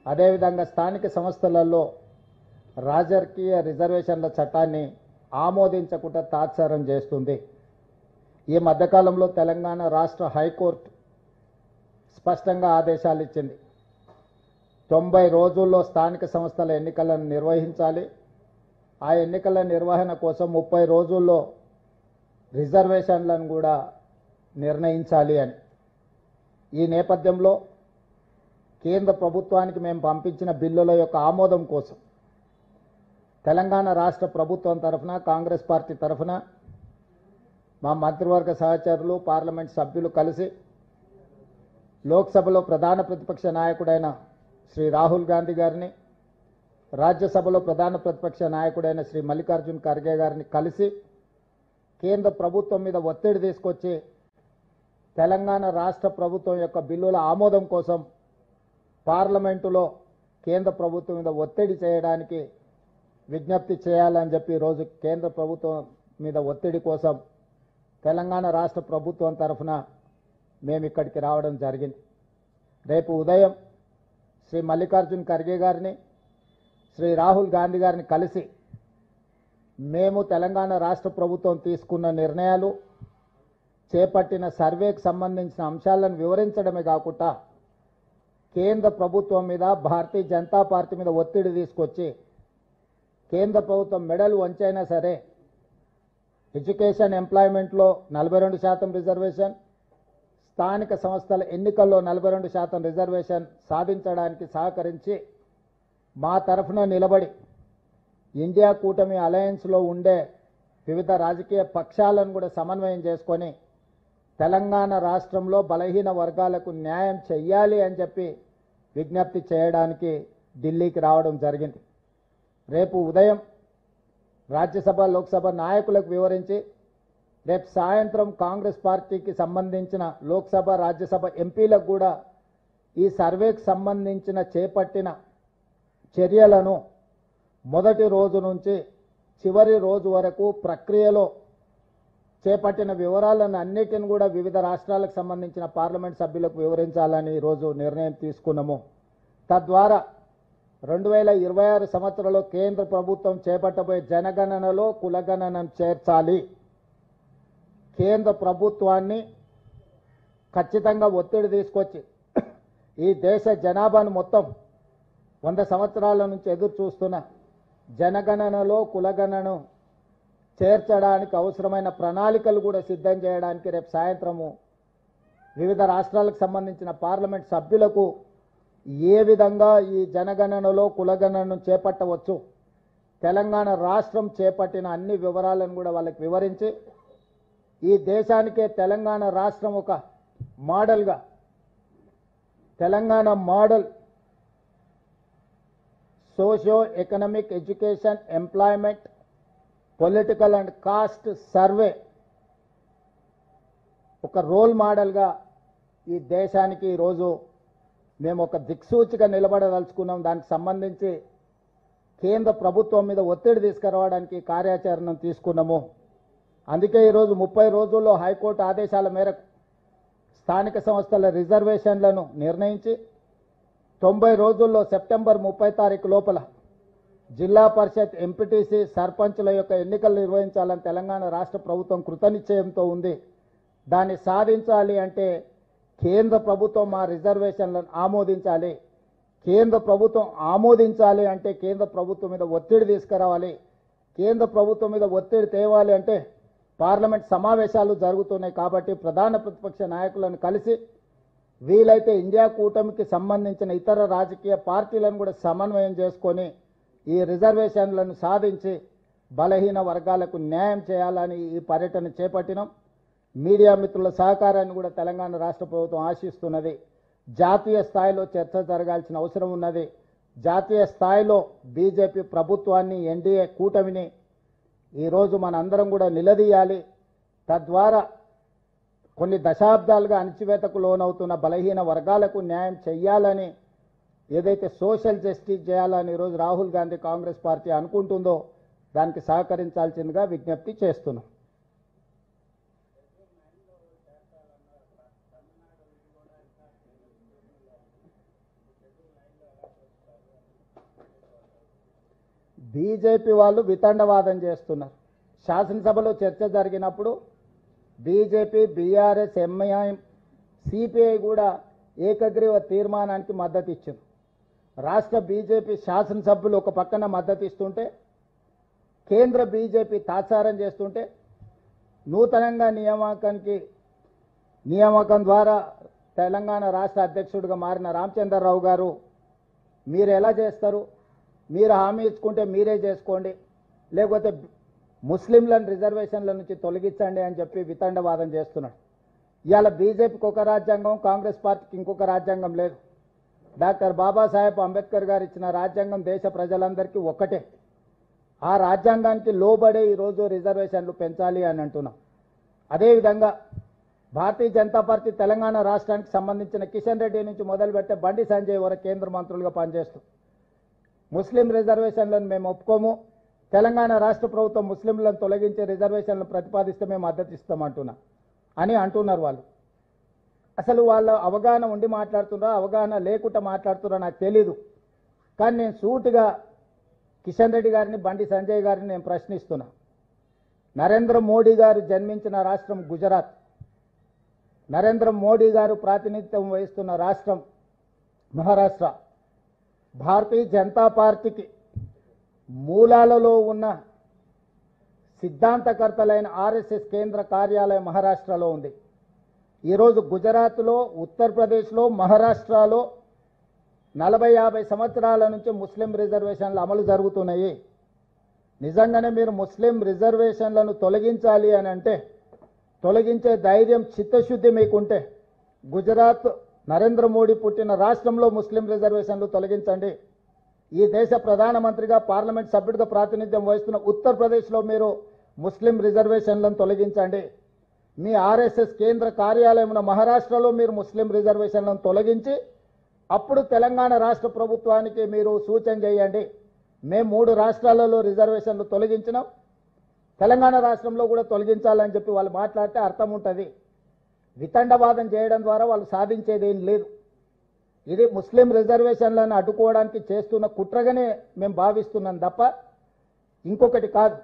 అదేవిధంగా స్థానిక సంస్థలలో రాజకీయ రిజర్వేషన్ల చట్టాన్ని ఆమోదించకుండా తాత్సారం చేస్తుంది. ఈ మధ్యకాలంలో తెలంగాణ రాష్ట్ర హైకోర్టు స్పష్టంగా ఆదేశాలు ఇచ్చింది. 90 రోజుల్లో స్థానిక సంస్థల ఎన్నికలను నిర్వహించాలి. ఆ ఎన్నికల నిర్వహణ కోసం 30 రోజుల్లో రిజర్వేషన్లను కూడా నిర్ణయించాలి అని. ఈ నేపథ్యంలో కేంద్ర ప్రభుత్వానికి మేము పంపించిన బిల్లుల యొక్క ఆమోదం కోసం తెలంగాణ రాష్ట్ర ప్రభుత్వం తరఫున, కాంగ్రెస్ పార్టీ తరఫున మా మంత్రివర్గ సహచరులు, పార్లమెంట్ సభ్యులు కలిసి లోక్సభలో ప్రధాన ప్రతిపక్ష నాయకుడైన శ్రీ రాహుల్ గాంధీ గారిని, రాజ్యసభలో ప్రధాన ప్రతిపక్ష నాయకుడైన శ్రీ మల్లికార్జున్ ఖర్గే గారిని కలిసి కేంద్ర ప్రభుత్వం మీద ఒత్తిడి తీసుకొచ్చి తెలంగాణ రాష్ట్ర ప్రభుత్వం యొక్క బిల్లుల ఆమోదం కోసం పార్లమెంటులో కేంద్ర ప్రభుత్వం మీద ఒత్తిడి చేయడానికి విజ్ఞప్తి చేయాలని చెప్పి ఈరోజు కేంద్ర ప్రభుత్వం మీద ఒత్తిడి కోసం తెలంగాణ రాష్ట్ర ప్రభుత్వం తరఫున మేము ఇక్కడికి రావడం జరిగింది. రేపు ఉదయం శ్రీ మల్లికార్జున్ ఖర్గే గారిని, శ్రీ రాహుల్ గాంధీ గారిని కలిసి మేము తెలంగాణ రాష్ట్ర ప్రభుత్వం తీసుకున్న నిర్ణయాలు, చేపట్టిన సర్వేకి సంబంధించిన అంశాలను వివరించడమే కాకుండా కేంద్ర ప్రభుత్వం మీద, భారతీయ జనతా పార్టీ మీద ఒత్తిడి తీసుకొచ్చి కేంద్ర ప్రభుత్వం మెడలు వంచైనా సరే ఎడ్యుకేషన్, ఎంప్లాయ్మెంట్లో 42% రిజర్వేషన్, స్థానిక సంస్థల ఎన్నికల్లో 42% రిజర్వేషన్ సాధించడానికి సహకరించి మా తరఫున నిలబడి ఇండియా కూటమి అలయన్స్లో ఉండే వివిధ రాజకీయ పక్షాలను కూడా సమన్వయం చేసుకొని తెలంగాణ రాష్ట్రంలో బలహీన వర్గాలకు న్యాయం చెయ్యాలి అని చెప్పి విజ్ఞప్తి చేయడానికి ఢిల్లీకి రావడం జరిగింది. రేపు ఉదయం రాజ్యసభ, లోక్సభ నాయకులకు వివరించి రేపు సాయంత్రం కాంగ్రెస్ పార్టీకి సంబంధించిన లోక్సభ, రాజ్యసభ ఎంపీలకు కూడా ఈ సర్వేకి సంబంధించిన చేపట్టిన చర్యలను మొదటి రోజు నుంచి చివరి రోజు వరకు ప్రక్రియలో చేపట్టిన వివరాలను అన్నిటిని కూడా వివిధ రాష్ట్రాలకు సంబంధించిన పార్లమెంట్ సభ్యులకు వివరించాలని ఈరోజు నిర్ణయం తీసుకున్నాము. తద్వారా 2026 సంవత్సరంలో కేంద్ర ప్రభుత్వం చేపట్టబోయే జనగణనలో కులగణనను చేర్చాలి. కేంద్ర ప్రభుత్వాన్ని ఖచ్చితంగా ఒత్తిడి తీసుకొచ్చి ఈ దేశ జనాభాను మొత్తం 100 సంవత్సరాల నుంచి ఎదురు చూస్తున్న జనగణనలో కులగణనను చేర్చడానికి అవసరమైన ప్రణాళికలు కూడా సిద్ధం చేయడానికి రేపు సాయంత్రము వివిధ రాష్ట్రాలకు సంబంధించిన పార్లమెంట్ సభ్యులకు ఏ విధంగా ఈ జనగణనలో కులగణనను చేపట్టవచ్చు, తెలంగాణ రాష్ట్రం చేపట్టిన అన్ని వివరాలను కూడా వాళ్ళకి వివరించి ఈ దేశానికే తెలంగాణ రాష్ట్రం ఒక మోడల్గా, Telangana model socio economic, education, employment, political and caste survey ఒక రోల్ మోడల్గా ఈ దేశానికి ఈరోజు మేము ఒక దిక్సూచిగా నిలబడదలుచుకున్నాం. దానికి సంబంధించి కేంద్ర ప్రభుత్వం మీద ఒత్తిడి తీసుకురావడానికి కార్యాచరణను తీసుకున్నాము. అందుకే ఈరోజు 30 రోజుల్లో హైకోర్టు ఆదేశాల మేరకు స్థానిక సంస్థల రిజర్వేషన్లను నిర్ణయించి 90 రోజుల్లో సెప్టెంబర్ 30 తారీఖు లోపల జిల్లా పరిషత్, ఎంపీటీసీ, సర్పంచ్ల యొక్క ఎన్నికలు నిర్వహించాలని తెలంగాణ రాష్ట్ర ప్రభుత్వం కృతనిశ్చయంతో ఉంది. దాన్ని సాధించాలి అంటే కేంద్ర ప్రభుత్వం మా రిజర్వేషన్లను ఆమోదించాలి. కేంద్ర ప్రభుత్వం ఆమోదించాలి అంటే కేంద్ర ప్రభుత్వం మీద ఒత్తిడి తీసుకురావాలి. కేంద్ర ప్రభుత్వం మీద ఒత్తిడి తేవాలి అంటే పార్లమెంట్ సమావేశాలు జరుగుతున్నాయి కాబట్టి ప్రధాన ప్రతిపక్ష నాయకులను కలిసి వీలైతే ఇండియా కూటమికి సంబంధించిన ఇతర రాజకీయ పార్టీలను కూడా సమన్వయం చేసుకొని ఈ రిజర్వేషన్లను సాధించి బలహీన వర్గాలకు న్యాయం చేయాలని ఈ పర్యటన చేపట్టినాం. మీడియా మిత్రుల సహకారాన్ని కూడా తెలంగాణ రాష్ట్ర ప్రభుత్వం ఆశిస్తున్నది. జాతీయ స్థాయిలో చర్చ జరగాల్సిన అవసరం ఉన్నది. జాతీయ స్థాయిలో బీజేపీ ప్రభుత్వాన్ని, ఎన్డీఏ కూటమిని ఈరోజు మనందరం కూడా నిలదీయాలి. తద్వారా కొన్ని దశాబ్దాలుగా అణచివేతకు లోనవుతున్న బలహీన వర్గాలకు న్యాయం చేయాలని, ఏదైతే సోషల్ జస్టిస్ చేయాలని ఈరోజు రాహుల్ గాంధీ కాంగ్రెస్ పార్టీ అనుకుంటుందో దానికి సహకరించాల్సిందిగా విజ్ఞప్తి చేస్తున్నాం. బీజేపీ వాళ్ళు వితండవాదం చేస్తున్నారు. శాసనసభలో చర్చ జరిగినప్పుడు బీజేపీ, బీఆర్ఎస్, ఎంఐఎం, సిపిఐ కూడా ఏకగ్రీవ తీర్మానానికి మద్దతు ఇచ్చారు. రాష్ట్ర బీజేపీ శాసనసభ్యులు ఒక పక్కన మద్దతు ఇస్తుంటే, కేంద్ర బీజేపీ తాత్సారం చేస్తుంటే, నూతనంగా నియామకం ద్వారా తెలంగాణ రాష్ట్ర అధ్యక్షుడిగా మారిన రామచంద్రరావు గారు, మీరు ఎలా చేస్తారు, మీరు హామీ ఇచ్చుకుంటే మీరే చేసుకోండి, లేకపోతే ముస్లింలను రిజర్వేషన్ల నుంచి తొలగించండి అని చెప్పి వితండవాదం చేస్తున్నాడు. ఇవాళ బీజేపీకి ఒక రాజ్యాంగం, కాంగ్రెస్ పార్టీకి ఇంకొక రాజ్యాంగం లేదు. డాక్టర్ బాబాసాహెబ్ అంబేద్కర్ గారు ఇచ్చిన రాజ్యాంగం దేశ ప్రజలందరికీ ఒక్కటే. ఆ రాజ్యాంగానికి లోబడే ఈరోజు రిజర్వేషన్లు పెంచాలి అని అంటున్నాం. అదేవిధంగా భారతీయ జనతా పార్టీ తెలంగాణ రాష్ట్రానికి సంబంధించిన కిషన్ రెడ్డి నుంచి మొదలుపెట్టే బండి సంజయ్ వరకు కేంద్ర మంత్రులుగా పనిచేస్తూ ముస్లిం రిజర్వేషన్లను మేము ఒప్పుకోము, తెలంగాణ రాష్ట్ర ప్రభుత్వం ముస్లింలను తొలగించే రిజర్వేషన్లను ప్రతిపాదిస్తే మేము మద్దతు ఇస్తామంటున్నా అని అంటున్నారు. వాళ్ళు అసలు వాళ్ళ అవగాహన ఉండి మాట్లాడుతున్నారో అవగాహన లేకుండా మాట్లాడుతున్నారో నాకు తెలీదు. కానీ నేను సూటిగా కిషన్ రెడ్డి గారిని, బండి సంజయ్ గారిని నేను ప్రశ్నిస్తున్నా. నరేంద్ర మోడీ గారు జన్మించిన రాష్ట్రం గుజరాత్, నరేంద్ర మోడీ గారు ప్రాతినిధ్యం వహిస్తున్న రాష్ట్రం మహారాష్ట్ర. భారతీయ జనతా పార్టీకి మూలాలలో ఉన్న సిద్ధాంతకర్తలైన ఆర్ఎస్ఎస్ కేంద్ర కార్యాలయం మహారాష్ట్రలో ఉంది. ఈరోజు గుజరాత్లో, ఉత్తరప్రదేశ్లో, మహారాష్ట్రలో 40-50 సంవత్సరాల నుంచి ముస్లిం రిజర్వేషన్లు అమలు జరుగుతున్నాయి. నిజంగానే మీరు ముస్లిం రిజర్వేషన్లను తొలగించాలి అని అంటే, తొలగించే ధైర్యం, చిత్తశుద్ధి మీకుంటే గుజరాత్ నరేంద్ర మోడీ పుట్టిన రాష్ట్రంలో ముస్లిం రిజర్వేషన్లు తొలగించండి. ఈ దేశ ప్రధానమంత్రిగా, పార్లమెంట్ సభ్యుడిగా ప్రాతినిధ్యం వహిస్తున్న ఉత్తరప్రదేశ్లో మీరు ముస్లిం రిజర్వేషన్లను తొలగించండి. మీ ఆర్ఎస్ఎస్ కేంద్ర కార్యాలయం మహారాష్ట్రలో మీరు ముస్లిం రిజర్వేషన్లను తొలగించి అప్పుడు తెలంగాణ రాష్ట్ర ప్రభుత్వానికి మీరు సూచన చేయండి. మేము 3 రాష్ట్రాలలో రిజర్వేషన్లు తొలగించినాం, తెలంగాణ రాష్ట్రంలో కూడా తొలగించాలని చెప్పి వాళ్ళు మాట్లాడితే అర్థం ఉంటుంది. వితండవాదం చేయడం ద్వారా వాళ్ళు సాధించేది ఏం లేదు. ఇది ముస్లిం రిజర్వేషన్లను అడ్డుకోవడానికి చేస్తున్న కుట్రగానే మేము భావిస్తున్నాం తప్ప ఇంకొకటి కాదు.